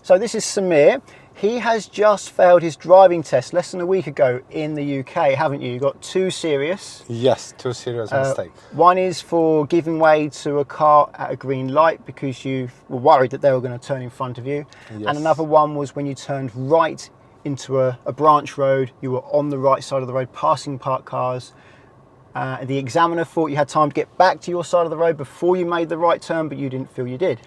So this is Samir. He has just failed his driving test less than a week ago in the UK, haven't you? You got 2 serious. Yes, 2 serious mistakes. One is for giving way to a car at a green light because you were worried that they were going to turn in front of you. Yes. And another one was when you turned right into a branch road. You were on the right side of the road, passing parked cars. The examiner thought you had time to get back to your side of the road before you made the right turn, but you didn't feel you did.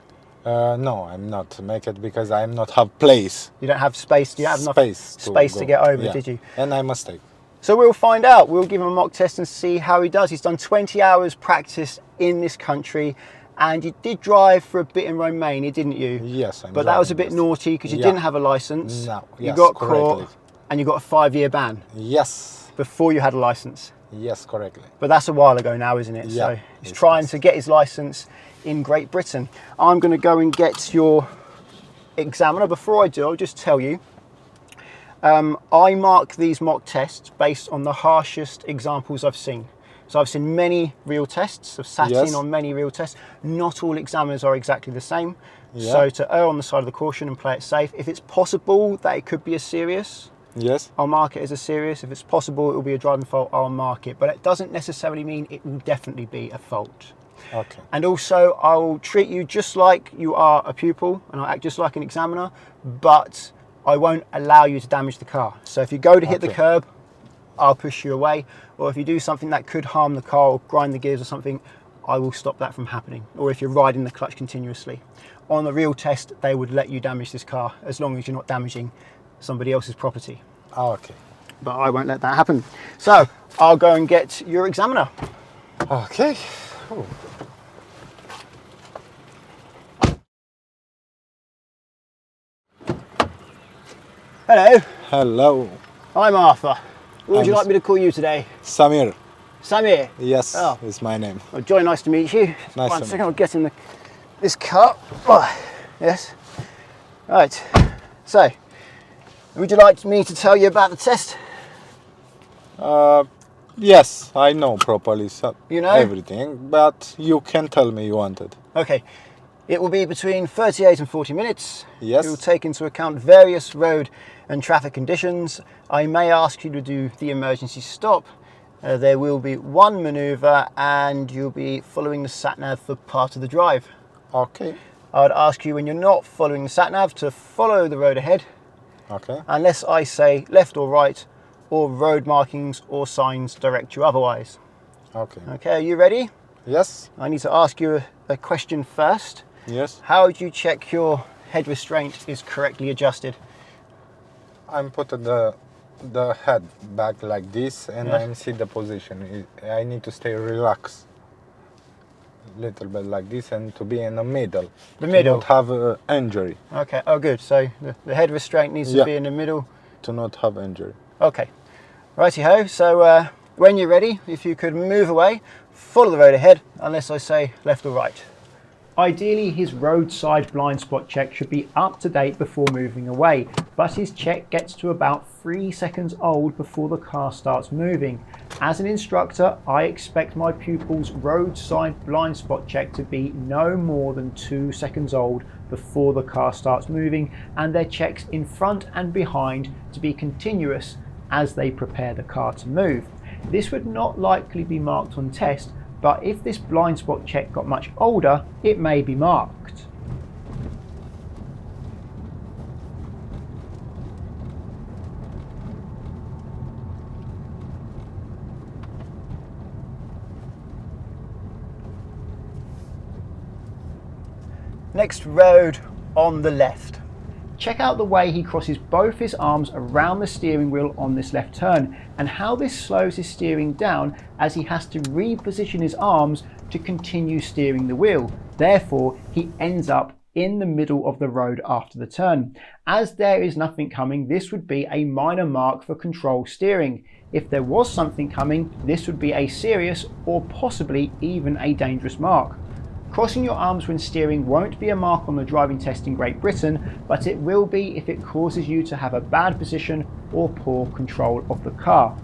No, I'm not make it because I'm not have place. You don't have space. You have enough space to get over, did you? And I mistake. So we'll find out. We'll give him a mock test and see how he does. He's done 20 hours practice in this country, and you did drive for a bit in Romania, didn't you? Yes, but that was a bit naughty because you didn't have a license. No, you got caught, and you got a 5-year ban. Yes. Before you had a license. Yes, correctly. But that's a while ago now, isn't it? Yeah, so he's trying to get his license in Great Britain. I'm going to go and get your examiner. Before I do, I'll just tell you, I mark these mock tests based on the harshest examples I've seen. So I've seen many real tests, I've sat in on many real tests. Not all examiners are exactly the same. Yeah. So to err on the side of the caution and play it safe, if it's possible that it could be a serious, yes, I'll mark it as a serious. If it's possible it will be a driving fault, I'll mark it. But it doesn't necessarily mean it will definitely be a fault. Okay. And also I'll treat you just like you are a pupil and I'll act just like an examiner, but I won't allow you to damage the car. So if you go to hit the curb, I'll push you away. Or if you do something that could harm the car or grind the gears or something, I will stop that from happening. Or if you're riding the clutch continuously. On the real test, they would let you damage this car as long as you're not damaging somebody else's property. Okay. But I won't let that happen. So I'll go and get your examiner. Okay. Ooh. Hello. Hello. I'm Arthur. What would you like me to call you today? Samir. Samir? Yes, is my name. Well, Joy, nice to meet you. Nice One to second, I'll get in this car. Oh, yes. Right. So, would you like me to tell you about the test? Yes, I know properly you know everything, but you can tell me you want it. Okay. It will be between 38 and 40 minutes. Yes. It will take into account various road and traffic conditions. I may ask you to do the emergency stop. There will be one manoeuvre and you'll be following the sat-nav for part of the drive. Okay. I'd ask you when you're not following the sat-nav to follow the road ahead. Okay. Unless I say left or right, or road markings or signs direct you otherwise. Okay. Okay, are you ready? Yes. I need to ask you a question first. Yes. How do you check your head restraint is correctly adjusted? I'm putting the head back like this and I see the position. I need to stay relaxed. Little bit like this and to be in the middle. The middle? To not have an injury. Okay, oh good. So the head restraint needs to be in the middle? To not have injury. Okay. Righty-ho. So when you're ready, if you could move away, follow the road ahead, unless I say left or right. Ideally, his roadside blind spot check should be up to date before moving away, but his check gets to about 3 seconds old before the car starts moving. As an instructor, I expect my pupils' roadside blind spot check to be no more than 2 seconds old before the car starts moving, and their checks in front and behind to be continuous as they prepare the car to move. This would not likely be marked on test, but if this blind spot check got much older, it may be marked. Next road on the left. Check out the way he crosses both his arms around the steering wheel on this left turn and how this slows his steering down as he has to reposition his arms to continue steering the wheel. Therefore, he ends up in the middle of the road after the turn. As there is nothing coming, this would be a minor mark for control steering. If there was something coming, this would be a serious or possibly even a dangerous mark. Crossing your arms when steering won't be a mark on the driving test in Great Britain, but it will be if it causes you to have a bad position or poor control of the car.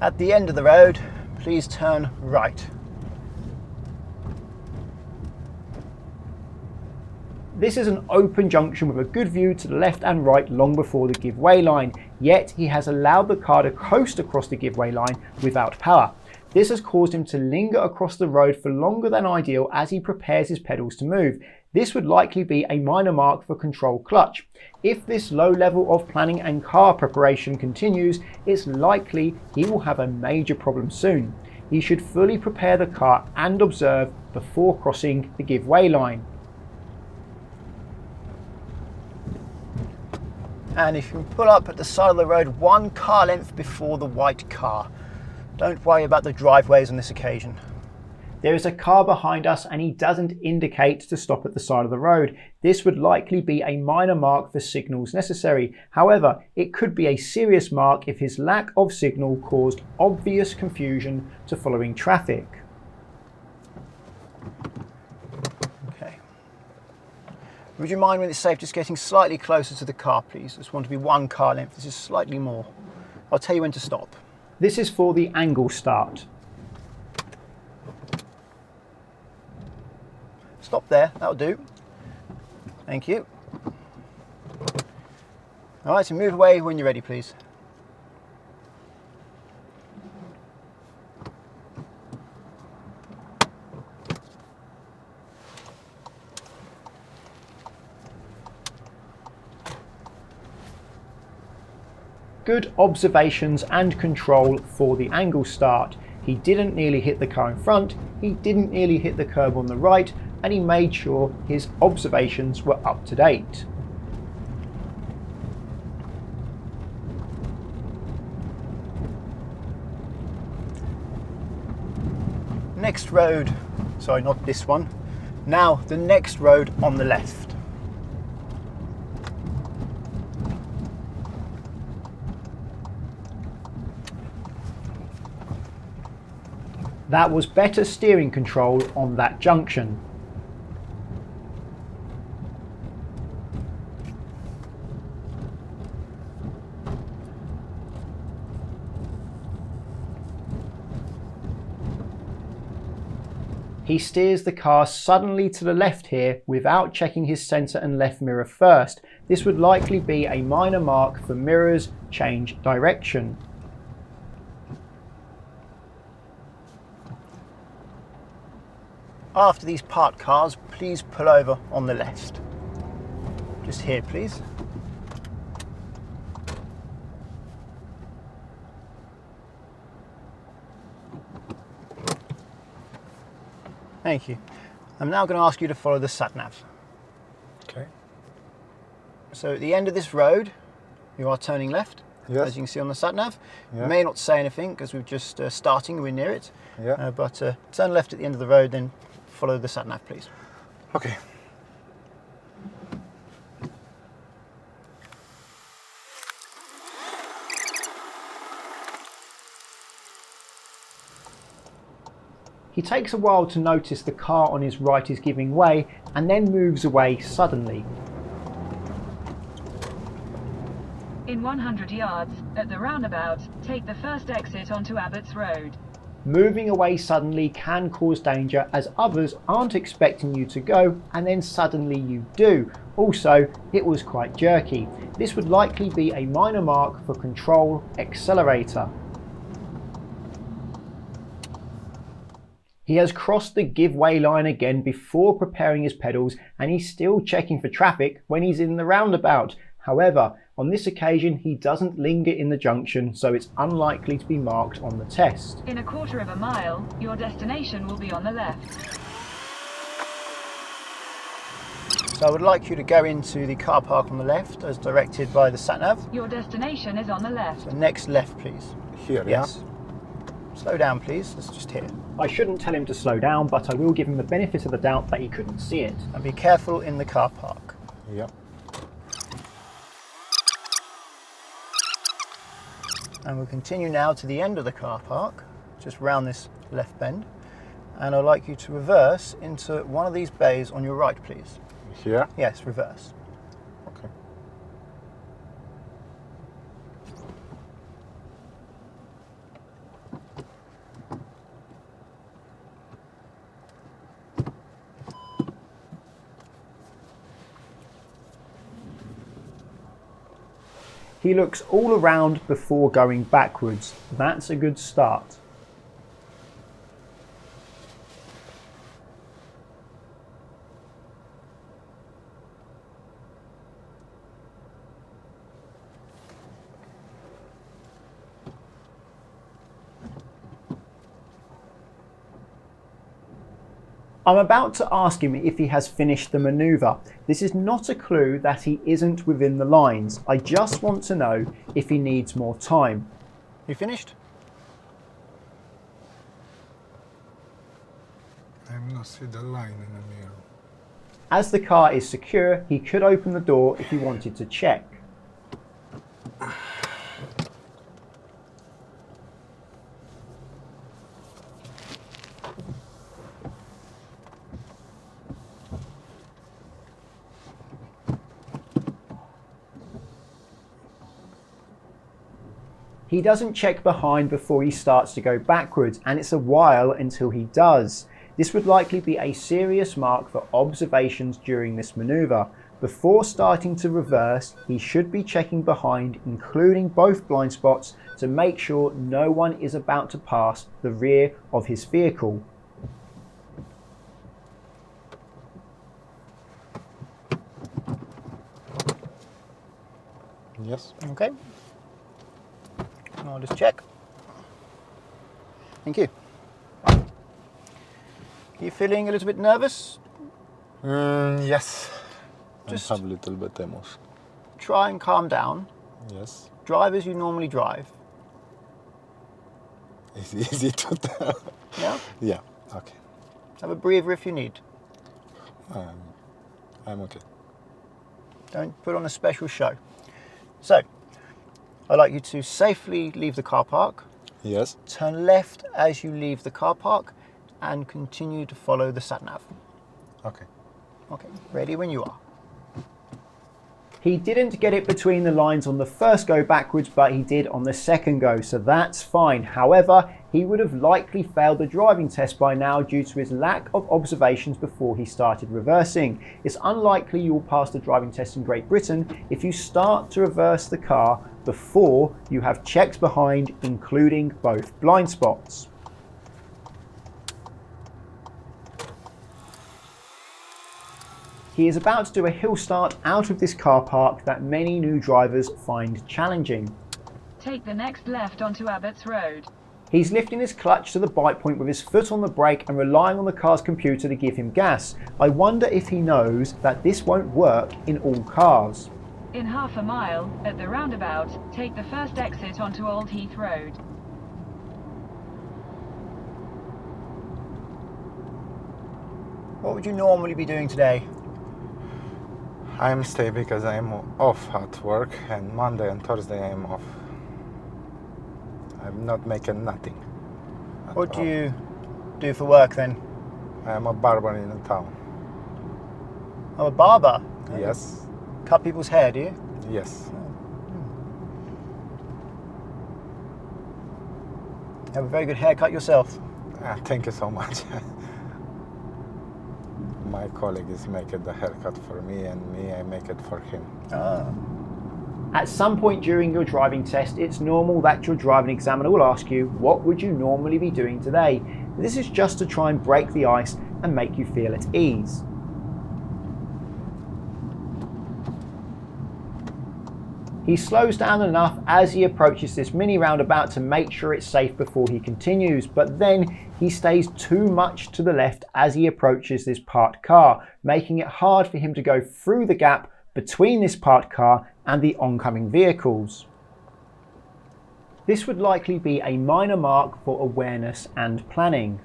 At the end of the road, please turn right. This is an open junction with a good view to the left and right long before the give way line, yet he has allowed the car to coast across the give way line without power. This has caused him to linger across the road for longer than ideal as he prepares his pedals to move. This would likely be a minor mark for control clutch. If this low level of planning and car preparation continues, it's likely he will have a major problem soon. He should fully prepare the car and observe before crossing the give way line. And if you can pull up at the side of the road 1 car length before the white car. Don't worry about the driveways on this occasion. There is a car behind us and he doesn't indicate to stop at the side of the road. This would likely be a minor mark for signals necessary. However, it could be a serious mark if his lack of signal caused obvious confusion to following traffic. Okay. Would you mind when it's safe just getting slightly closer to the car, please? I just want to be 1 car length. This is slightly more. I'll tell you when to stop. This is for the angle start. Stop there, that'll do. Thank you. All right, so move away when you're ready, please. Good observations and control for the angle start. He didn't nearly hit the car in front, he didn't nearly hit the curb on the right, and he made sure his observations were up to date. Next road, sorry, not this one. Now the next road on the left. That was better steering control on that junction. He steers the car suddenly to the left here without checking his centre and left mirror first. This would likely be a minor mark for mirrors change direction. After these parked cars, please pull over on the left. Just here, please. Thank you. I'm now going to ask you to follow the sat-nav. Okay. So at the end of this road, you are turning left, yes. as you can see on the sat-nav. Yeah. You may not say anything because we're just starting, we're near it. Yeah. But turn left at the end of the road, then follow the sat-nav, please. Okay. He takes a while to notice the car on his right is giving way and then moves away suddenly. In 100 yards, at the roundabout, take the first exit onto Abbott's Road. Moving away suddenly can cause danger as others aren't expecting you to go and then suddenly you do. Also, it was quite jerky. This would likely be a minor mark for control accelerator. He has crossed the give way line again before preparing his pedals and he's still checking for traffic when he's in the roundabout. However, on this occasion he doesn't linger in the junction, so it's unlikely to be marked on the test. In a quarter of a mile, your destination will be on the left. So I would like you to go into the car park on the left as directed by the sat-nav. Your destination is on the left. So next left, please. Here, Yes. Slow down, please. It's just here. I shouldn't tell him to slow down, but I will give him the benefit of the doubt that he couldn't see it. And be careful in the car park. yeah. Yeah. And we'll continue now to the end of the car park, just round this left bend. And I'd like you to reverse into one of these bays on your right, please. Here? Yes, reverse. Okay. He looks all around before going backwards. That's a good start. I'm about to ask him if he has finished the manoeuvre. This is not a clue that he isn't within the lines. I just want to know if he needs more time. You finished? I'm not see the line in the mirror. As the car is secure, he could open the door if he wanted to check. He doesn't check behind before he starts to go backwards, and it's a while until he does. This would likely be a serious mark for observations during this manoeuvre. Before starting to reverse, he should be checking behind, including both blind spots, to make sure no one is about to pass the rear of his vehicle. Yes. Okay. I'll just check. Thank you. Are you feeling a little bit nervous? Yes. Just I have a little bit emotion. try and calm down. Yes. Drive as you normally drive. It's easy to tell. Yeah? Yeah. Okay. Have a breather if you need. I'm okay. Don't put on a special show. So, I'd like you to safely leave the car park, Yes. turn left as you leave the car park, and continue to follow the sat-nav. Okay. Okay, ready when you are. He didn't get it between the lines on the first go backwards, but he did on the second go, so that's fine. However, he would have likely failed the driving test by now due to his lack of observations before he started reversing. It's unlikely you will pass the driving test in Great Britain if you start to reverse the car before you have checks behind, including both blind spots. He is about to do a hill start out of this car park that many new drivers find challenging. Take the next left onto Abbots Road. He's lifting his clutch to the bike point with his foot on the brake and relying on the car's computer to give him gas. I wonder if he knows that this won't work in all cars. In half a mile, at the roundabout, take the first exit onto Old Heath Road. What would you normally be doing today? I'm stay because I'm off at work, and Monday and Thursday I'm off. I'm not making nothing. What do you do for work then? I'm a barber in the town. I'm a barber. Yes. Cut people's hair, do you? Yes. You have a very good haircut yourself. Thank you so much. My colleague is making the haircut for me, and I make it for him. At some point during your driving test, it's normal that your driving examiner will ask you, what would you normally be doing today? This is just to try and break the ice and make you feel at ease. He slows down enough as he approaches this mini roundabout to make sure it's safe before he continues, but then he stays too much to the left as he approaches this parked car, making it hard for him to go through the gap between this parked car and the oncoming vehicles. This would likely be a minor mark for awareness and planning.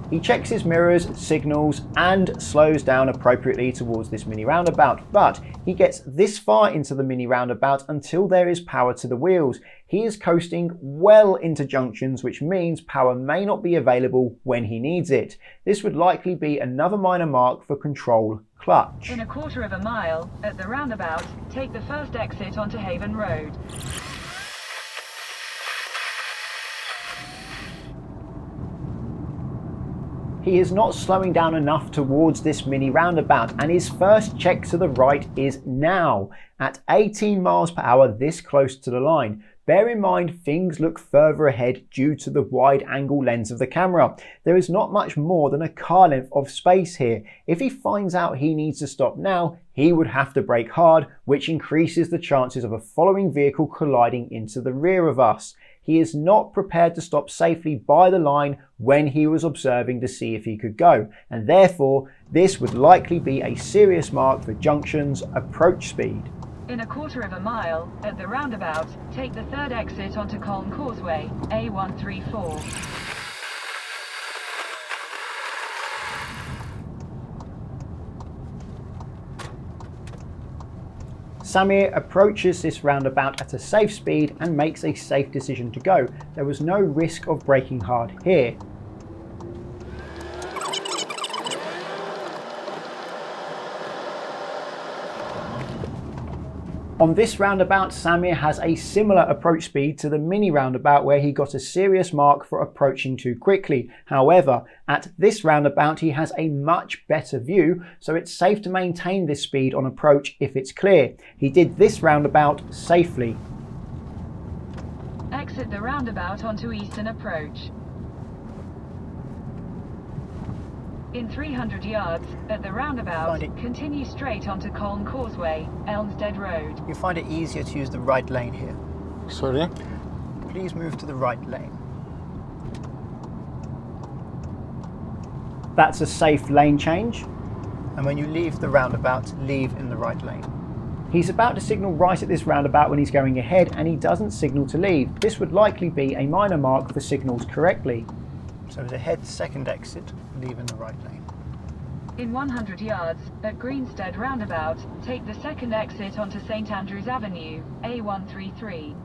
He checks his mirrors, signals, and slows down appropriately towards this mini roundabout, but he gets this far into the mini roundabout until there is power to the wheels. He is coasting well into junctions, which means power may not be available when he needs it. This would likely be another minor mark for control clutch. In a quarter of a mile, at the roundabout, take the first exit onto Haven Road. He is not slowing down enough towards this mini roundabout, and his first check to the right is now, at 18 miles per hour this close to the line. Bear in mind things look further ahead due to the wide angle lens of the camera. There is not much more than a car length of space here. If he finds out he needs to stop now, he would have to brake hard, which increases the chances of a following vehicle colliding into the rear of us. He is not prepared to stop safely by the line when he was observing to see if he could go, and therefore this would likely be a serious mark for junction's approach speed. In a quarter of a mile, at the roundabout, take the third exit onto Colne Causeway, A134. Samir approaches this roundabout at a safe speed and makes a safe decision to go. There was no risk of braking hard here. On this roundabout, Samir has a similar approach speed to the mini roundabout where he got a serious mark for approaching too quickly. However, at this roundabout he has a much better view, so it's safe to maintain this speed on approach if it's clear. He did this roundabout safely. Exit the roundabout onto Eastern Approach. In 300 yards, at the roundabout, continue straight onto Colne Causeway, Elmstead Road. You find it easier to use the right lane here. Sorry? Please move to the right lane. That's a safe lane change. And when you leave the roundabout, leave in the right lane. He's about to signal right at this roundabout when he's going ahead, and he doesn't signal to leave. This would likely be a minor mark for signals correctly. So as ahead, second exit, leave in the right lane. In 100 yards, at Greenstead roundabout, take the second exit onto St Andrews Avenue, A133.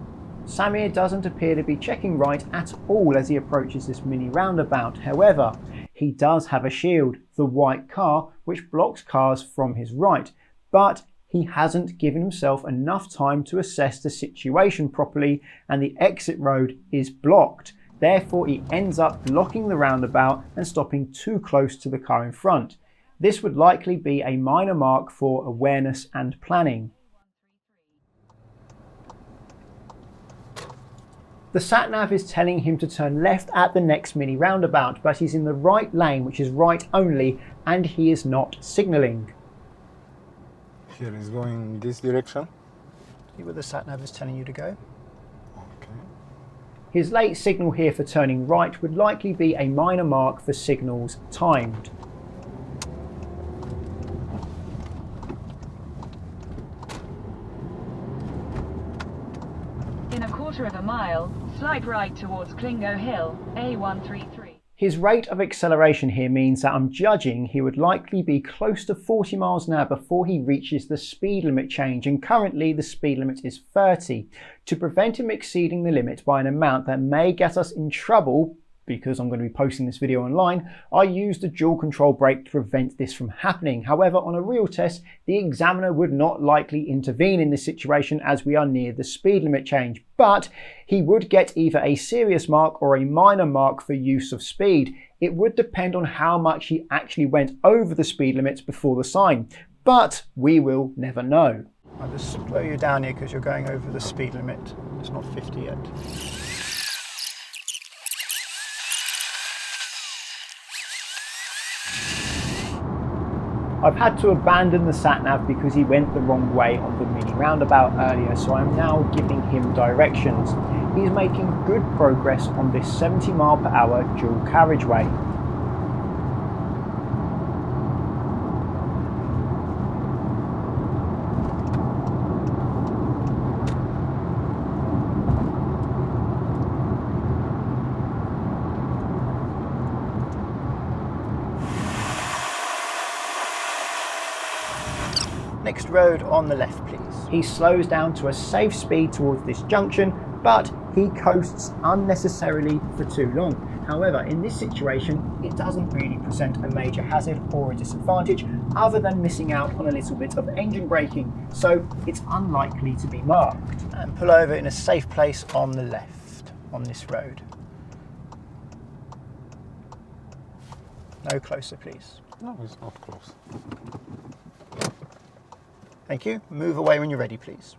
Samir doesn't appear to be checking right at all as he approaches this mini roundabout. However, he does have a shield, the white car, which blocks cars from his right. But he hasn't given himself enough time to assess the situation properly, and the exit road is blocked. Therefore, he ends up blocking the roundabout and stopping too close to the car in front. This would likely be a minor mark for awareness and planning. The sat-nav is telling him to turn left at the next mini roundabout, but he's in the right lane, which is right only, and he is not signalling. Here is going in this direction. See where the sat-nav is telling you to go? Okay. His late signal here for turning right would likely be a minor mark for signals timed. In a quarter of a mile, slight right towards Clingo Hill, A133. His rate of acceleration here means that I'm judging he would likely be close to 40 miles an hour before he reaches the speed limit change, and currently the speed limit is 30. To prevent him exceeding the limit by an amount that may get us in trouble, because I'm going to be posting this video online, I used a dual control brake to prevent this from happening. However, on a real test, the examiner would not likely intervene in this situation as we are near the speed limit change, but he would get either a serious mark or a minor mark for use of speed. It would depend on how much he actually went over the speed limits before the sign, but we will never know. I'll just slow you down here because you're going over the speed limit. It's not 50 yet. I've had to abandon the sat-nav because he went the wrong way on the mini roundabout earlier, so I'm now giving him directions. He's making good progress on this 70 mile per hour dual carriageway. Next road on the left, please. He slows down to a safe speed towards this junction, but he coasts unnecessarily for too long. However, in this situation, it doesn't really present a major hazard or a disadvantage other than missing out on a little bit of engine braking, so it's unlikely to be marked. And pull over in a safe place on the left on this road. No closer, please. No, it's not close. Thank you. Move away when you're ready, please.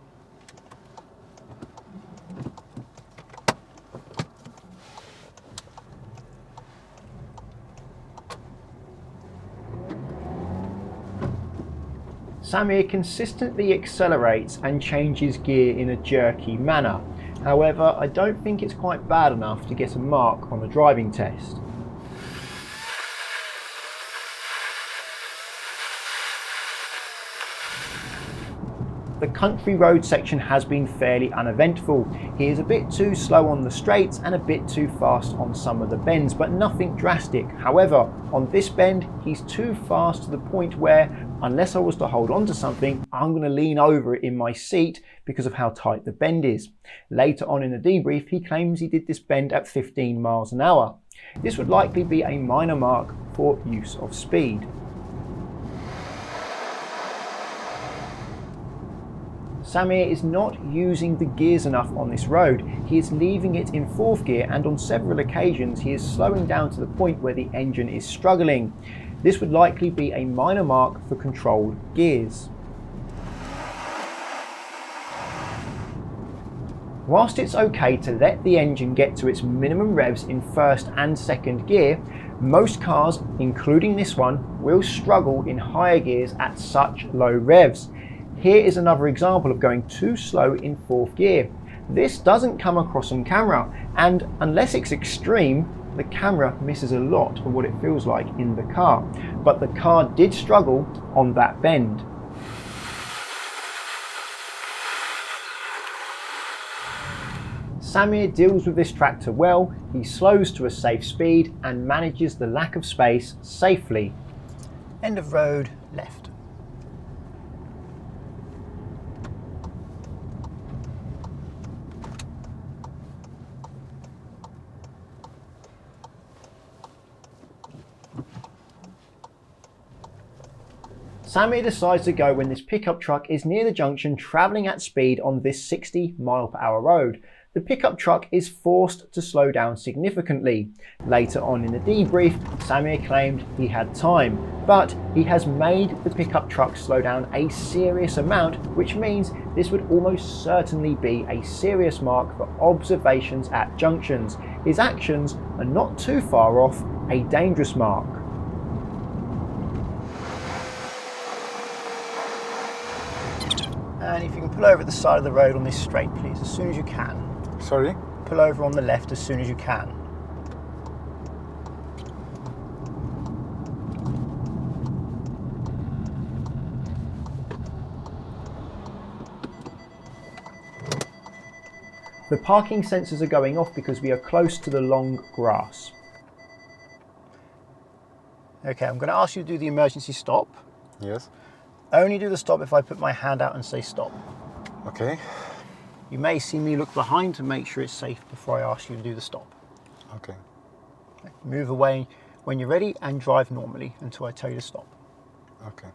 Samir consistently accelerates and changes gear in a jerky manner. However, I don't think it's quite bad enough to get a mark on the driving test. The country road section has been fairly uneventful. He is a bit too slow on the straights and a bit too fast on some of the bends, but nothing drastic. However, on this bend, he's too fast to the point where, unless I was to hold on to something, I'm going to lean over it in my seat because of how tight the bend is. Later on in the debrief, he claims he did this bend at 15 miles an hour. This would likely be a minor mark for use of speed. Samir is not using the gears enough on this road. He is leaving it in 4th gear, and on several occasions he is slowing down to the point where the engine is struggling. This would likely be a minor mark for controlled gears. Whilst it's okay to let the engine get to its minimum revs in 1st and 2nd gear, most cars, including this one, will struggle in higher gears at such low revs. Here is another example of going too slow in 4th gear. This doesn't come across on camera, and unless it's extreme, the camera misses a lot of what it feels like in the car. But the car did struggle on that bend. Samir deals with this tractor well. He slows to a safe speed and manages the lack of space safely. End of road, left. Samir decides to go when this pickup truck is near the junction travelling at speed on this 60-mile-per-hour road. The pickup truck is forced to slow down significantly. Later on in the debrief, Samir claimed he had time, but he has made the pickup truck slow down a serious amount, which means this would almost certainly be a serious mark for observations at junctions. His actions are not too far off a dangerous mark. And if you can pull over at the side of the road on this straight, please, as soon as you can. Sorry? Pull over on the left as soon as you can. The parking sensors are going off because we are close to the long grass. Okay, I'm going to ask you to do the emergency stop. Yes. Only do the stop if I put my hand out and say stop. Okay. You may see me look behind to make sure it's safe before I ask you to do the stop. Okay. Move away when you're ready and drive normally until I tell you to stop. Okay.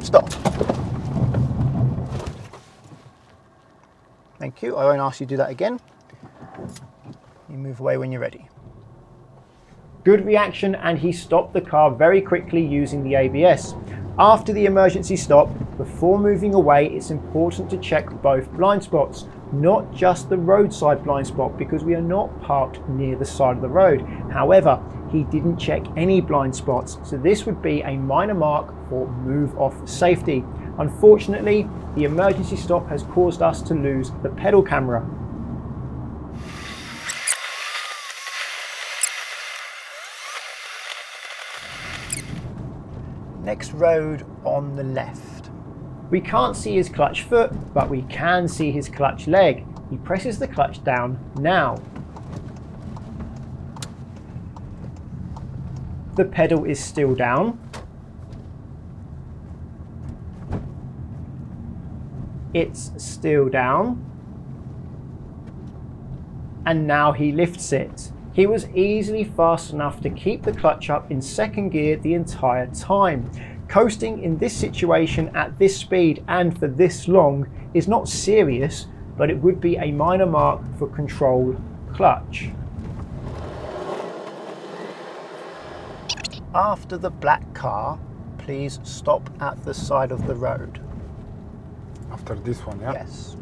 Stop. Thank you. I won't ask you to do that again. You move away when you're ready. Good reaction, and he stopped the car very quickly using the ABS. After the emergency stop, before moving away, it's important to check both blind spots, not just the roadside blind spot, because we are not parked near the side of the road. However, he didn't check any blind spots, so this would be a minor mark for move off safety. Unfortunately, the emergency stop has caused us to lose the pedal camera. Next road on the left. We can't see his clutch foot, but we can see his clutch leg. He presses the clutch down now. The pedal is still down. It's still down. And now he lifts it. He was easily fast enough to keep the clutch up in second gear the entire time. Coasting in this situation at this speed and for this long is not serious, but it would be a minor mark for control clutch. After the black car, please stop at the side of the road. After this one, yeah? Yes.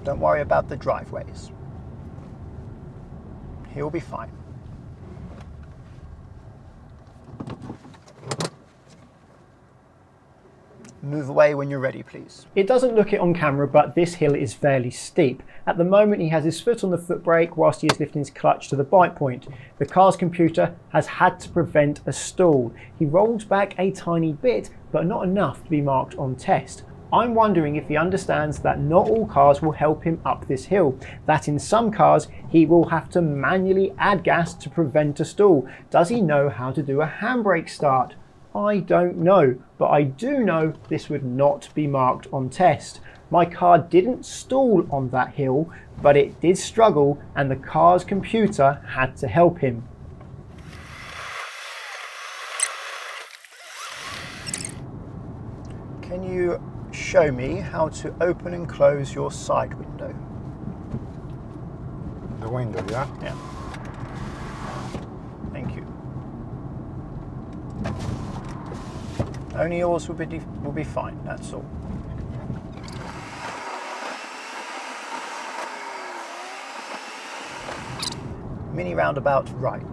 Don't worry about the driveways. He'll be fine. Move away when you're ready, please. It doesn't look it on camera, but this hill is fairly steep. At the moment, he has his foot on the foot brake whilst he is lifting his clutch to the bite point. The car's computer has had to prevent a stall. He rolls back a tiny bit, but not enough to be marked on test. I'm wondering if he understands that not all cars will help him up this hill, that in some cars he will have to manually add gas to prevent a stall. Does he know how to do a handbrake start? I don't know, but I do know this would not be marked on test. My car didn't stall on that hill, but it did struggle and the car's computer had to help him. Can you show me how to open and close your side window? The window, yeah? Yeah. Thank you. Only yours will be fine, that's all. Mini roundabout right.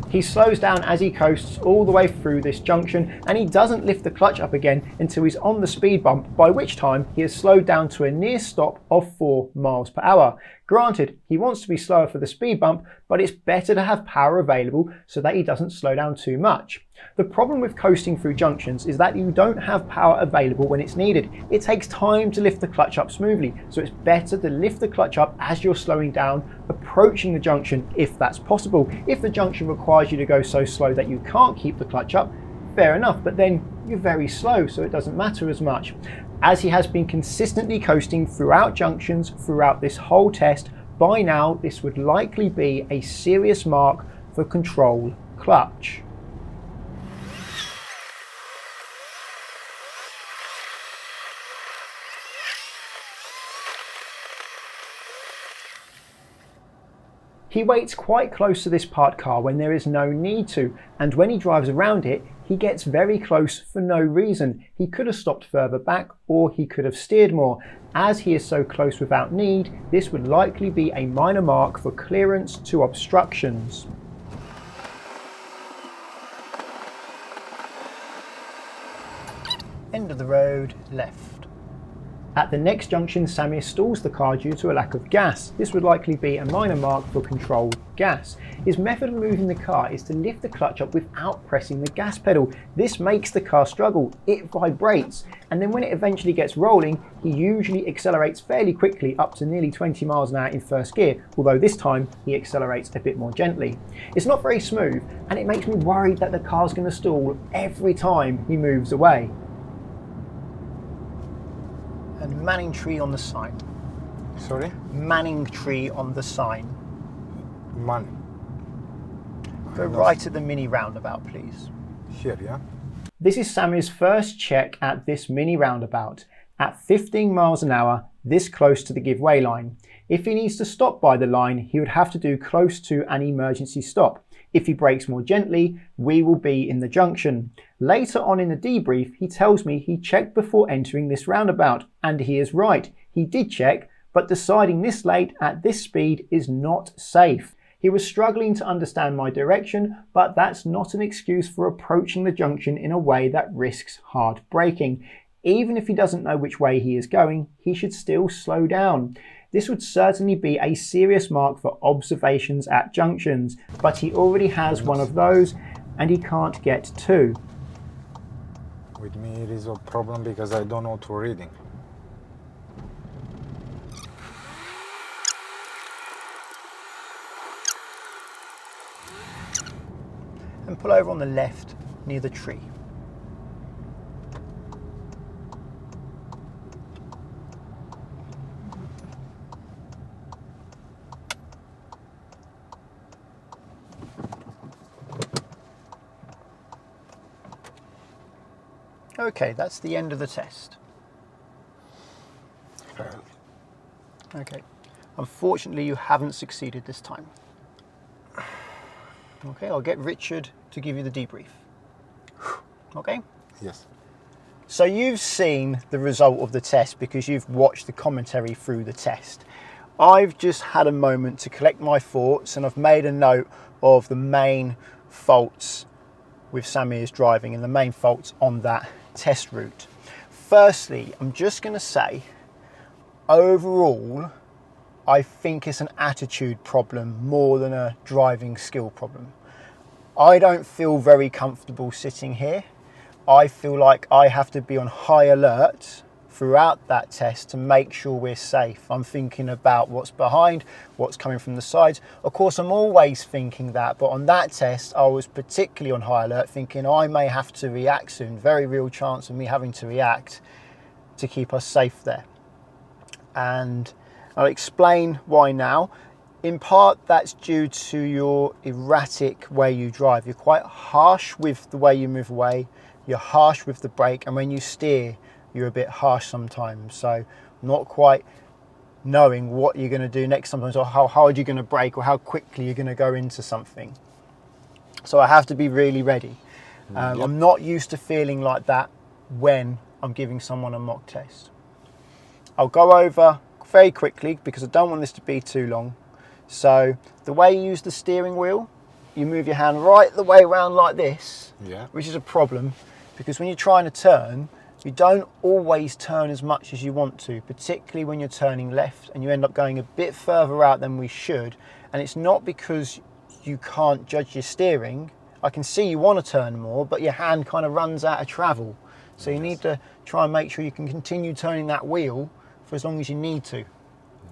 He slows down as he coasts all the way through this junction, and he doesn't lift the clutch up again until he's on the speed bump, by which time he has slowed down to a near stop of 4 miles per hour. Granted, he wants to be slower for the speed bump, but it's better to have power available so that he doesn't slow down too much. The problem with coasting through junctions is that you don't have power available when it's needed. It takes time to lift the clutch up smoothly, so it's better to lift the clutch up as you're slowing down, approaching the junction if that's possible. If the junction requires you to go so slow that you can't keep the clutch up, fair enough, but then you're very slow, so it doesn't matter as much. As he has been consistently coasting throughout junctions throughout this whole test, by now this would likely be a serious mark for control clutch. He waits quite close to this parked car when there is no need to, and when he drives around it, he gets very close for no reason. He could have stopped further back, or he could have steered more. As he is so close without need, this would likely be a minor mark for clearance to obstructions. End of the road, left. At the next junction, Samir stalls the car due to a lack of gas. This would likely be a minor mark for controlled gas. His method of moving the car is to lift the clutch up without pressing the gas pedal. This makes the car struggle. It vibrates, and then when it eventually gets rolling, he usually accelerates fairly quickly up to nearly 20 miles an hour in first gear, although this time he accelerates a bit more gently. It's not very smooth, and it makes me worried that the car's going to stall every time he moves away. And Manning tree on the sign. Sorry? Manning tree on the sign. Money. Go right at the mini roundabout, please. Here, yeah? This is Samir's first check at this mini roundabout. At 15 miles an hour, this close to the give-way line. If he needs to stop by the line, he would have to do close to an emergency stop. If he brakes more gently, we will be in the junction. Later on in the debrief, he tells me he checked before entering this roundabout, and he is right. He did check, but deciding this late at this speed is not safe. He was struggling to understand my direction, but that's not an excuse for approaching the junction in a way that risks hard braking. Even if he doesn't know which way he is going, he should still slow down. This would certainly be a serious mark for observations at junctions, but he already has one of those and he can't get 2. With me it is a problem because I don't know to reading. and pull over on the left near the tree. Okay, that's the end of the test. Okay, unfortunately you haven't succeeded this time. Okay, I'll get Richard to give you the debrief. Okay? Yes. So you've seen the result of the test because you've watched the commentary through the test. I've just had a moment to collect my thoughts and I've made a note of the main faults with Samir's driving and the main faults on that test route. Firstly, I'm just going to say, overall, I think it's an attitude problem more than a driving skill problem. I don't feel very comfortable sitting here. I feel like I have to be on high alert throughout that test to make sure we're safe. I'm thinking about what's behind, what's coming from the sides. Of course, I'm always thinking that, but on that test, I was particularly on high alert, thinking I may have to react soon. Very real chance of me having to react to keep us safe there. And I'll explain why now. In part, that's due to your erratic way you drive. You're quite harsh with the way you move away. You're harsh with the brake, and when you steer, you're a bit harsh sometimes. So not quite knowing what you're going to do next sometimes, or how hard you're going to brake, or how quickly you're going to go into something. So I have to be really ready. Yep. I'm not used to feeling like that when I'm giving someone a mock test. I'll go over very quickly because I don't want this to be too long. So the way you use the steering wheel, you move your hand right the way around like this, Yeah. which is a problem because when you're trying to turn, you don't always turn as much as you want to, particularly when you're turning left and you end up going a bit further out than we should. And it's not because you can't judge your steering. I can see you want to turn more, but your hand kind of runs out of travel. So you need to try and make sure you can continue turning that wheel for as long as you need to.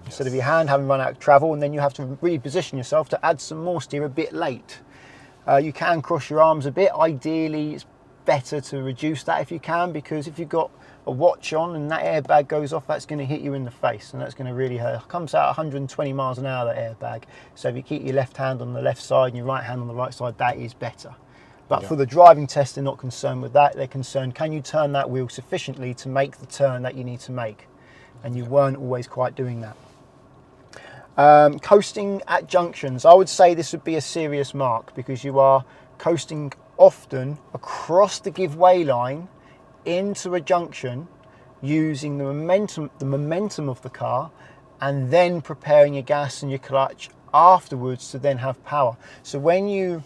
Instead of your hand having run out of travel and then you have to reposition yourself to add some more steer a bit late. You can cross your arms a bit. Ideally, it's better to reduce that if you can, because if you've got a watch on and that airbag goes off, that's going to hit you in the face and that's going to really hurt. It comes out 120 miles an hour, that airbag. So if you keep your left hand on the left side and your right hand on the right side, that is better. But for the driving test, they're not concerned with that. They're concerned, can you turn that wheel sufficiently to make the turn that you need to make? And you weren't always quite doing that. Coasting at junctions, I would say this would be a serious mark because you are coasting often across the give way line into a junction using the momentum of the car and then preparing your gas and your clutch afterwards to then have power. So when you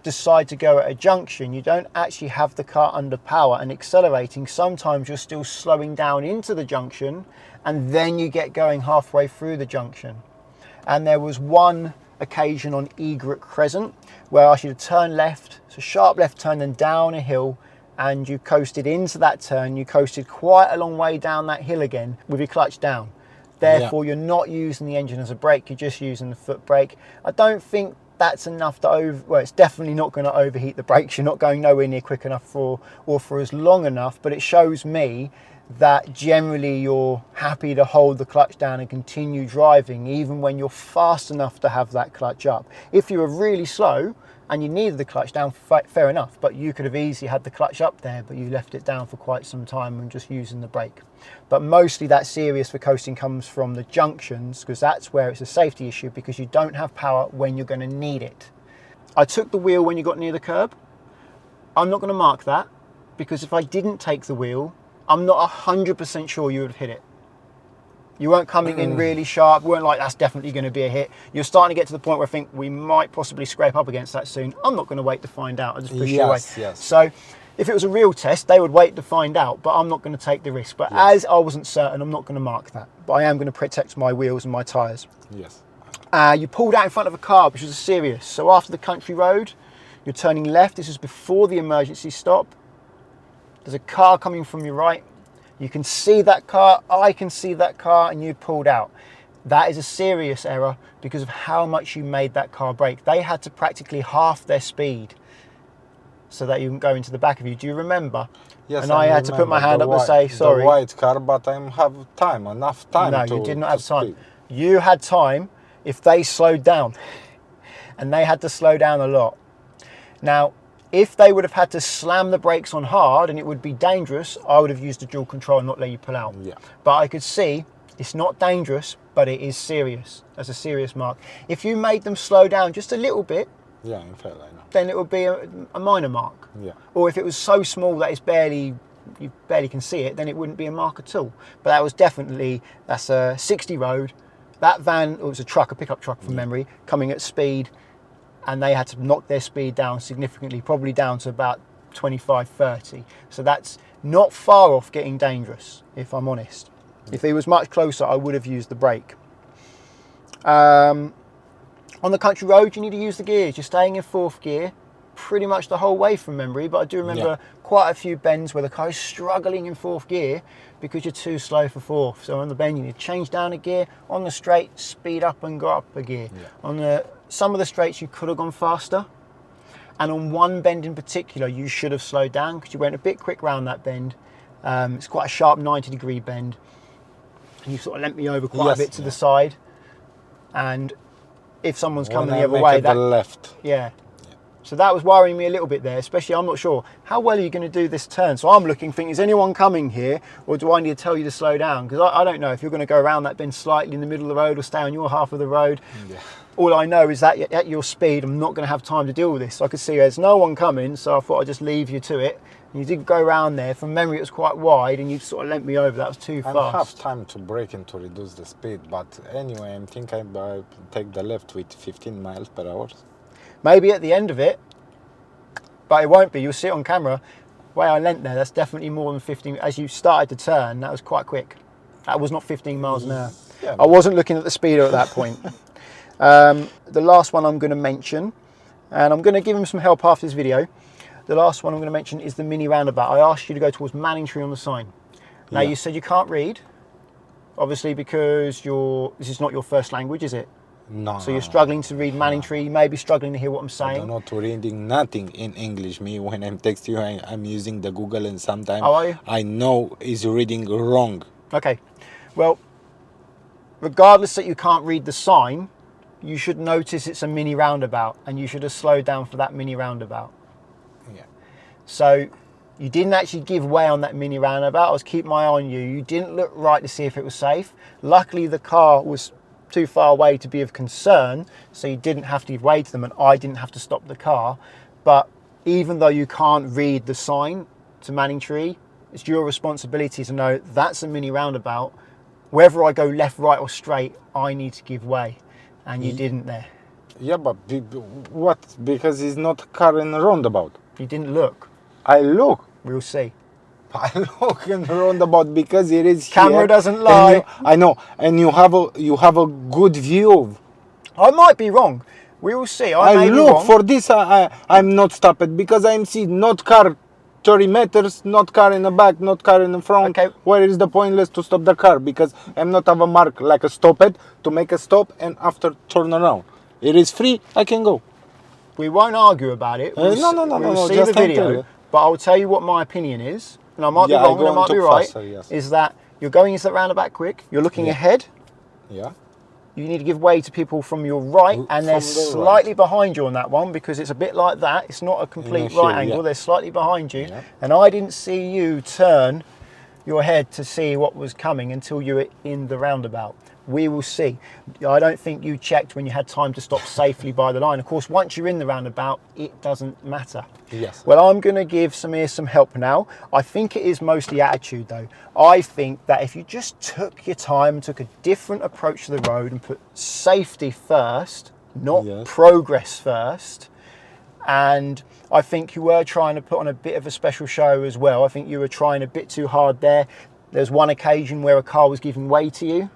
decide to go at a junction, you don't actually have the car under power and accelerating. Sometimes you're still slowing down into the junction and then you get going halfway through the junction. And there was one occasion on Egret Crescent where I should have turned left, so sharp left turn then down a hill, and you coasted into that turn. You coasted quite a long way down that hill again with your clutch down. Therefore, you're not using the engine as a brake, you're just using the foot brake. I don't think that's enough to well, it's definitely not going to overheat the brakes. You're not going nowhere near quick enough or for as long enough, but it shows me that generally you're happy to hold the clutch down and continue driving even when you're fast enough to have that clutch up. If you were really slow and you needed the clutch down, fair enough, but you could have easily had the clutch up there, but you left it down for quite some time and just using the brake. But mostly that serious for coasting comes from the junctions, because that's where it's a safety issue, because you don't have power when you're going to need it. I took the wheel when you got near the curb. I'm not going to mark that, because if I didn't take the wheel, I'm not 100% sure you would have hit it. You weren't coming in really sharp, weren't like, that's definitely going to be a hit. You're starting to get to the point where I think we might possibly scrape up against that soon. I'm not going to wait to find out, I'll just push you away. Yes. So if it was a real test, they would wait to find out, but I'm not going to take the risk. But as I wasn't certain, I'm not going to mark that. But I am going to protect my wheels and my tyres. Yes. You pulled out in front of a car, which was a serious. So after the country road, you're turning left. This is before the emergency stop. There's a car coming from your right. You can see that car, I can see that car, and you pulled out. That is a serious error because of how much you made that car brake. They had to practically half their speed so that you can go into the back of you. Do you remember? Yes, And I had to put my hand up and say, sorry. The white car, but I have enough time. No, to, you did not have time. speed. You had time if they slowed down. And they had to slow down a lot. Now, if they would have had to slam the brakes on hard and it would be dangerous, I would have used the dual control and not let you pull out. Yeah. But I could see it's not dangerous, but it is serious. That's a serious mark. If you made them slow down just a little bit, Yeah, in fact, I know. then it would be a minor mark. Yeah. Or if it was so small that you barely can see it, then it wouldn't be a mark at all. But that was definitely, that's a 60 road. That van, it was a truck, a pickup truck from memory, coming at speed, and they had to knock their speed down significantly, probably down to about 25, 30. So that's not far off getting dangerous, if I'm honest. If he was much closer, I would have used the brake. On the country road, you need to use the gears. You're staying in fourth gear pretty much the whole way from memory, but I do remember quite a few bends where the car is struggling in fourth gear because you're too slow for fourth. So on the bend, you need to change down a gear. On the straight, speed up and go up a gear. Yeah. On some of the straights, you could have gone faster. And on one bend in particular, you should have slowed down because you went a bit quick round that bend. It's quite a sharp 90-degree bend. And you sort of leant me over quite a bit to the side. And if someone's coming the other way, the left. Yeah. So that was worrying me a little bit there, especially I'm not sure, how well are you going to do this turn? So I'm thinking, is anyone coming here, or do I need to tell you to slow down? Because I don't know if you're going to go around that bend slightly in the middle of the road or stay on your half of the road. Yeah. All I know is that at your speed, I'm not going to have time to deal with this. So I could see there's no one coming, so I thought I'd just leave you to it. And you did go around there. From memory, it was quite wide, and you sort of lent me over. That was too fast. I have time to brake and to reduce the speed, but anyway, I'm thinking I take the left with 15 miles per hour. Maybe at the end of it, but it won't be. You'll see it on camera. The way I leant there, that's definitely more than 15. As you started to turn, that was quite quick. That was not 15 miles an hour. Yeah, I wasn't looking at the speedo at that point. The last one I'm going to mention, and I'm going to give him some help after this video. The last one I'm going to mention is the mini roundabout. I asked you to go towards Manningtree on the sign. Now you said you can't read, obviously because this is not your first language, is it? No. So you're struggling to read Manningtree, you may be struggling to hear what I'm saying. I'm not reading nothing in English. Me, when I'm texting you, I'm using the Google, and sometimes I know is reading wrong. Okay. Well, regardless that you can't read the sign, you should notice it's a mini roundabout, and you should have slowed down for that mini roundabout. Yeah. So you didn't actually give way on that mini roundabout. I was keeping my eye on you. You didn't look right to see if it was safe. Luckily, the car was too far away to be of concern, so you didn't have to give way to them, and I didn't have to stop the car. But even though you can't read the sign to Manningtree, it's your responsibility to know that's a mini roundabout. Whether I go left, right or straight, I need to give way, and you didn't there. Yeah, but what? Because it's not a car in a roundabout. You didn't look. I look. We'll see. I look in the roundabout because it is Camera here, doesn't lie. I know, and you have a good view. I might be wrong. We will see. I may look be wrong. for this. I'm not stopped because I'm seeing not car 30 meters, not car in the back, not car in the front. Okay. Where is the pointless to stop the car? Because I'm not have a mark like a stop it to make a stop and after turn around. It is free. I can go. We won't argue about it. No. We'll see Just the tell video. you. But I'll tell you what my opinion is, and I might be Yeah, wrong I go and I might on be too right, faster, yes. is that you're going into that roundabout quick, you're looking ahead, Yeah. you need to give way to people from your right, and they're From the slightly behind you on that one, because it's a bit like that. It's not a complete hill, right angle, yeah. they're slightly behind you. Yeah. And I didn't see you turn your head to see what was coming until you were in the roundabout. We will see. I don't think you checked when you had time to stop safely by the line. Of course, once you're in the roundabout, it doesn't matter. Yes. Well, I'm going to give Samir some help now. I think it is mostly attitude, though. I think that if you just took your time and took a different approach to the road and put safety first, not progress first, and I think you were trying to put on a bit of a special show as well. I think you were trying a bit too hard there. There's one occasion where a car was giving way to you.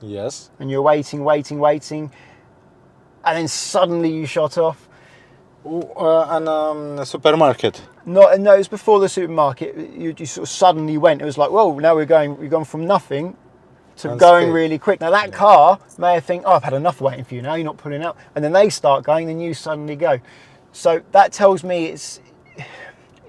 Yes. And you're waiting, and then suddenly you shot off. And a supermarket. No, it was before the supermarket. You sort of suddenly went. It was like, whoa, now we've gone from nothing to And going speed. really quick. Now that car may have think, oh, I've had enough waiting for you now. You're not pulling out, and then they start going, then you suddenly go. So that tells me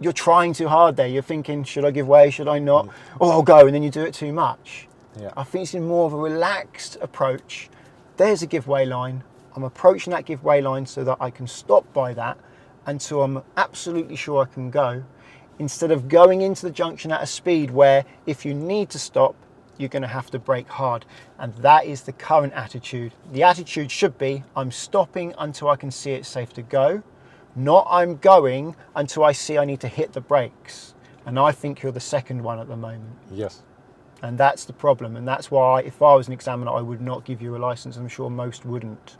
you're trying too hard there. You're thinking, should I give way? Should I not? Oh, I'll go, and then you do it too much. Yeah. I think it's in more of a relaxed approach. There's a give way line. I'm approaching that give way line so that I can stop by that until I'm absolutely sure I can go, instead of going into the junction at a speed where if you need to stop, you're going to have to brake hard. And that is the current attitude. The attitude should be, I'm stopping until I can see it's safe to go, not I'm going until I see I need to hit the brakes. And I think you're the second one at the moment. Yes. And that's the problem. And that's why if I was an examiner, I would not give you a license. I'm sure most wouldn't.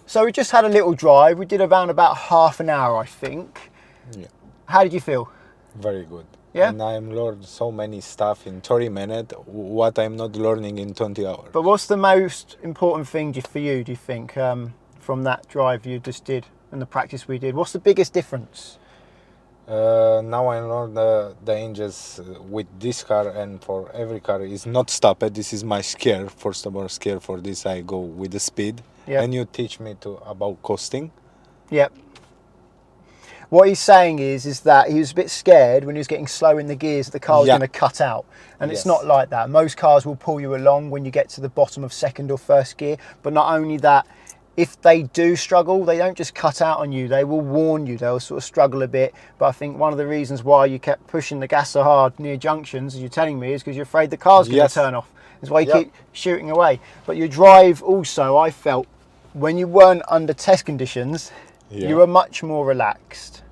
So we just had a little drive. We did around about half an hour, I think. Yeah. How did you feel? Very good. Yeah? And I'm learned so many stuff in 30 minutes, what I'm not learning in 20 hours. But what's the most important thing for you, do you think, from that drive you just did and the practice we did? What's the biggest difference? Now I learn the dangers with this car, and for every car is not stop it. This is my scare. First of all, scare for this I go with the speed. Yep. And you teach me about costing. Yep. What he's saying is that he was a bit scared when he was getting slow in the gears that the car was going to cut out. And Yes. it's not like that. Most cars will pull you along when you get to the bottom of second or first gear. But not only that, if they do struggle, they don't just cut out on you. They will warn you. They'll sort of struggle a bit. But I think one of the reasons why you kept pushing the gas so hard near junctions, as you're telling me, is because you're afraid the car's going to turn off. That's why you keep shooting away. But your drive also, I felt, when you weren't under test conditions, you were much more relaxed.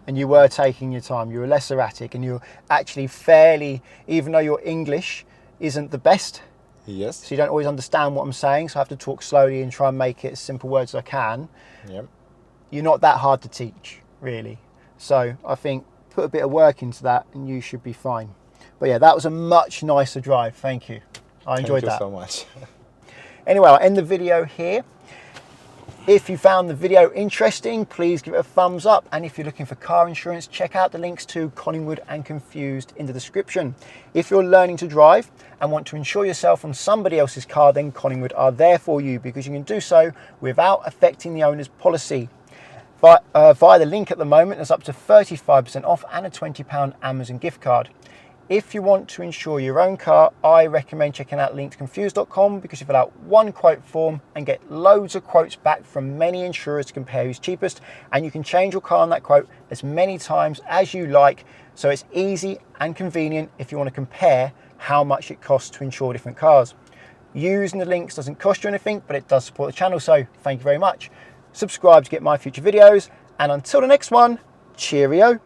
And you were taking your time. You were less erratic. And you're actually fairly, even though your English isn't the best, Yes. so you don't always understand what I'm saying, so I have to talk slowly and try and make it as simple words as I can. Yep. You're not that hard to teach, really. So I think put a bit of work into that and you should be fine. But yeah, that was a much nicer drive. Thank you. I enjoyed that. Thank you so much. Anyway, I'll end the video here. If you found the video interesting, please give it a thumbs up. And if you're looking for car insurance, check out the links to Collingwood and Confused in the description. If you're learning to drive and want to insure yourself on somebody else's car, then Collingwood are there for you, because you can do so without affecting the owner's policy. Via the link at the moment, there's up to 35% off and a £20 Amazon gift card. If you want to insure your own car, I recommend checking out linktoconfused.com, because you fill out one quote form and get loads of quotes back from many insurers to compare who's cheapest, and you can change your car on that quote as many times as you like, so it's easy and convenient if you want to compare how much it costs to insure different cars. Using the links doesn't cost you anything, but it does support the channel, so thank you very much. Subscribe to get my future videos, and until the next one, cheerio.